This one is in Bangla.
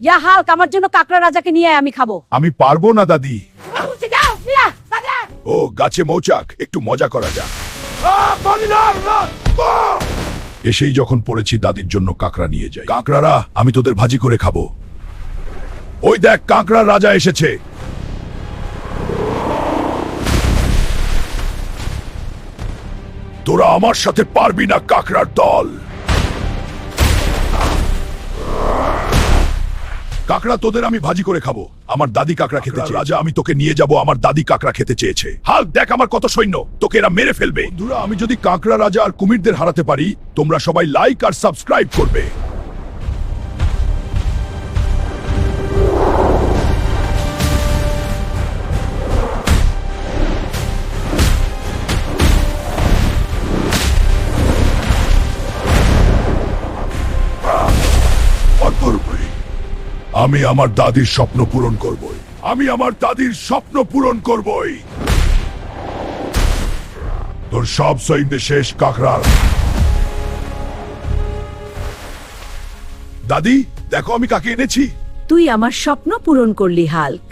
ইয়া হাল্ক, আমার জন্য কাকড়া রাজাকে নিয়ে আয়, আমি খাবো। আমি পারবো না দাদি। ও গাছে মৌচাক, একটু মজা করা যাক। এসেই যখন পড়েছি দাদির জন্য কাকড়া নিয়ে যাই। কাকড়ারা, আমি তোদের ভাজি করে খাবো। ওই দেখ, কাকড়ার রাজা এসেছে। তোরা আমার সাথে পারবি না কাকড়ার দল। কাকড়া তোদের আমি ভাজি করে খাবো। আমার দাদি কাকড়া খেতে চেয়েছে। রাজা, আমি তোকে নিয়ে যাব, আমার দাদি কাকড়া খেতে চেয়েছে। হাল্ক, দেখ আমার কত সৈন্য, তোকে এরা মেরে ফেলবে। বন্ধুরা, আমি যদি কাকড়া রাজা আর কুমিরদের হারাতে পারি, তোমরা সবাই লাইক আর সাবস্ক্রাইব করবে। আমি আমার দাদির স্বপ্ন পূরণ করবই। আমি আমার দাদির স্বপ্ন পূরণ করবই। তোর সব সৈন্য শেষ কাকড়ার। দাদি, দেখো আমি কাকে এনেছি। তুই আমার স্বপ্ন পূরণ করলি হাল্ক।